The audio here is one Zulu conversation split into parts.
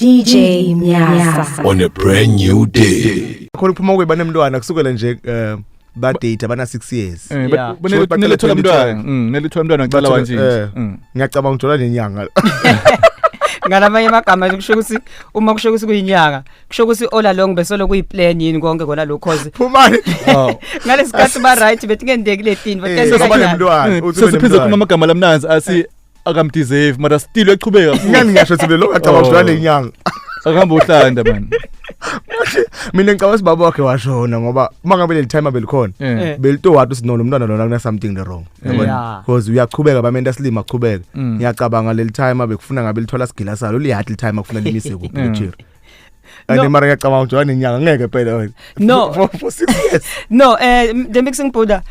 DJ Mnyasa on a brand new day. Khona uphuma kube banemntwana kusukela nje ba date bana 6 years. Nelithola umntwana. Nelithola umntwana ngicela wanje. Ngiyacabanga uthola nenyanga. Ngalamanye amagama kusho ukuthi uma kusho ukuthi kuyinyanga kusho ukuthi all along besolo kuyiplan yini konke kona lokho cause phumani ngalesikhathi ba right bethi ngendekile tini banemntwana usiphiza kuma amagama lamnanzi asi akamdeserve mara still uyachubeka ngani ngisho thile lo ngacabanga uthola lenyanga akahamba uhlanda man. Mina ngicabanga sibaba wakhe washona ngoba mangabe le time abelikhona belito wathi sinono umntwana lona kuna something wrong yabona because uyaqhubeka bamenta silima aqhubeka ngiyacabanga le time abekufuna ngabe lithola sigila salo liyathi le time akufuna limise kuphi lecture ande mara ngiyacabanga ukuthi nenyanga ngeke phela wena no for 6 years no the mixing powder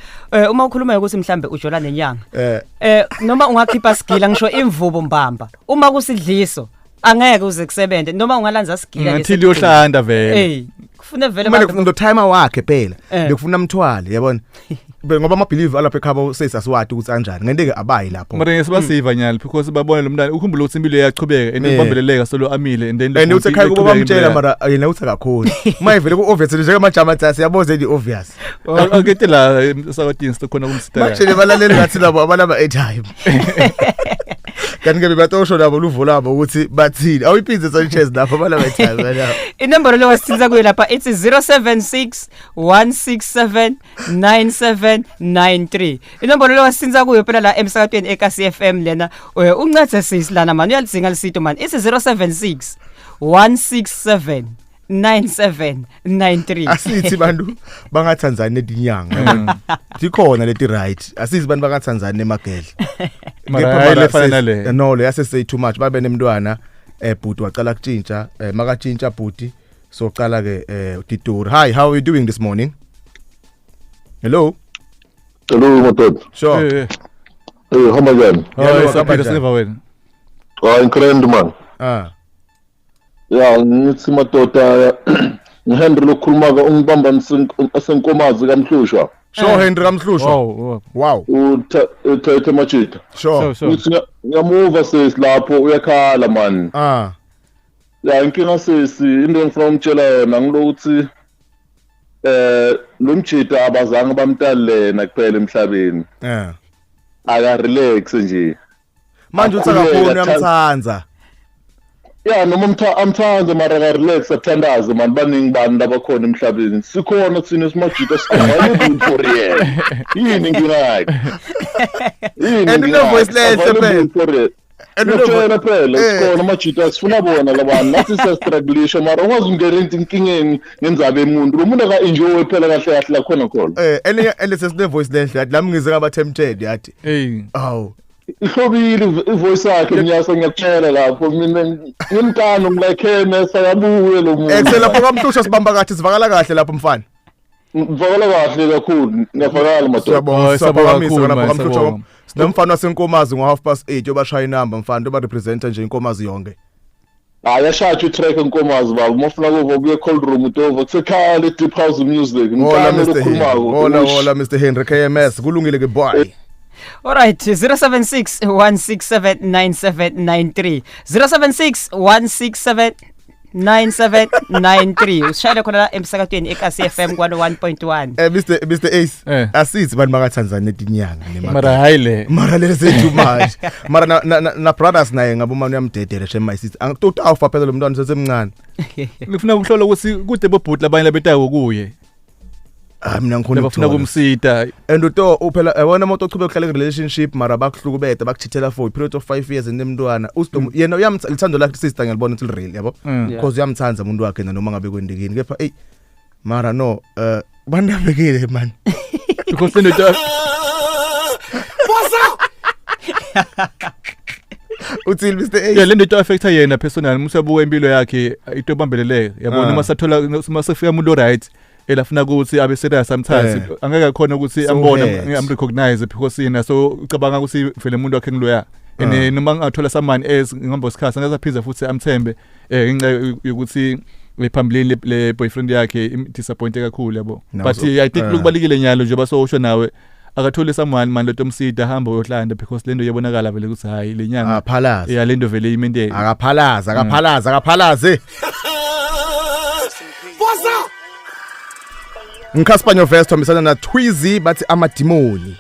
uma ukhuluma ukuthi mhlambe ujola nenyanga noma ungakhipha sigila ngisho imvubo mbamba uma kusidliso angeke uze kusebenze noma ungalanza sigila until yohlanda vele kufuna vele ndo timer wakhe phela bekufuna umthwale yabona ngoba ama believe alapha ekhaba sesasiwathi ukuthi kanjani ngenteke abayi lapho mara ngesibasiva nyali because babona lo mntana ukhumbula ukuthi impilo yachubeka enibambeleleka solo amile and then uthi ekhaya kuba bamtshela mara yena uthi akakhona mayivele ku obvious nje amajama tsasi yaboze di obvious akete la sawathini sikhona kumsitaya manje balaleli ngathi labo abalaba airtime kanti ke bebatosho labo luvo labo ukuthi bathini awuyiphinze sonches lapho balaba airtime lapho inombolo lo wasithiza kuyo lapha it's 076 167 9793 inombolo lo wasithiza kuyo phela la emsakatweni eKCFM lena uncethe sisilana man uyalizinga lisito man it's 076 167 9793 asithi bantu bangaThanzania nedinyanga dikhona leti right asithi bantu bangaThanzania emagedle mara lefana nale no le yase say too much babe nemntwana bhuti waqala kutshintsha makatshintsha bhuti so qala ke Titori. Hi, how are you doing this morning? Hello Motod. Sure. Hey, how am I doing? wena Incredible man. Yeah, ngithi Matoda ngihandle lokhuluma ka ungibamba asenkomazi kaMhlushwa. Sure, Henry kaMhlushwa. Wow. Uthethe machita. Sure. Ngiyamuva sesilapho uyakhala man. Ya inkinga sesi into engifuna umtshela yona ngilokuthi lo mchita abazange bamtalena kuphela emhlabeni. Aka relax nje. Manje uthi akakhona uyamthanza. Ya noma amthanze mara ka relax athandaze man baningi bantu abakhona emhlabeni. Sikhona thina simajita sikhona for yena. Yini nginayi. And no voice lehle phela. Ngitshela phela sikhona amajita sifuna bona labantu nathi siyastruggle mara ungazi ungena inkingeni ngenzabe emuntu lo muntu aka enjoy phela kahle kahle la khona and sesine voice lehle yathi lami ngize ngaba tempted yathi awu ihlobile ivoice yakhe Mnyasa ngiyakutshela lapho mina ngimkano ngilekene sayabuye lo muntu excel lapho kaMhlushwa sibamba kathi sivakala kahle lapho mfana mvakala kahle kakhulu ngiyavakala madoda sabonga lapho kaMhlushwa sinomfana wasenkomazi ngo8:30 yobashaya inamba mfana oba representa nje inkomazi yonke ayashathi utrack enkomazi baba mofuna kuva kuye cold room utova kusekhaya le deep house music ngikano lokhuluma hola Mr Henry KMS kulungile ke boy. Alright, 076 167 9793 076 167 9793 ushaya khona la emsakatweni eKCFM kwa 1.1 Mr Ace asithi bantu bakaThanzania nedinyanga mara hayle mara le say too much mara na brothers naye ngabo manje uyamdedele shema isithi angitoti awufa phela lo mntwana sesemncane ngifuna ukuhlola ukuthi kude bobhuti labanye labetayo kuye mina ngikhona bafuna kumsita and uto uphela yabona umuntu ochube ukuhlala relationship mara bakuhlukubeda bakuchithela for a period of 5 years nemntwana yena uyamthando lakhe sister ngiyalibona ukuthi real yabo because uyamthanza umuntu wakhe noma ngabe kwendikini kepha mara no bandabekile man because then uthi Mr A yeah lento affecta yena personal musabuka impilo yakhe into bambeleleke yabona masathola masefika umuntu right elafuna ukuthi abe serious sometimes angeke khona ukuthi ambone recognize because yena so ucabanga ukuthi vele umuntu wakhe ngiloya noma ngathola someone else ngihamba isikhathi ngazaphiza futhi amthembe ngenxa ukuthi lephambili le boyfriend yakhe disappointed kakhulu yabo but I think lokubalekile nyalo nje basosho nawe akathole someone man lo Tomsida hamba uyohlanda because lento yabonakala vele ukuthi hayi lenyanga akaphalaza yeah lento vele imende akaphalaze Nkhaspanyo Vest thombisana na Twizy bathi amadimoni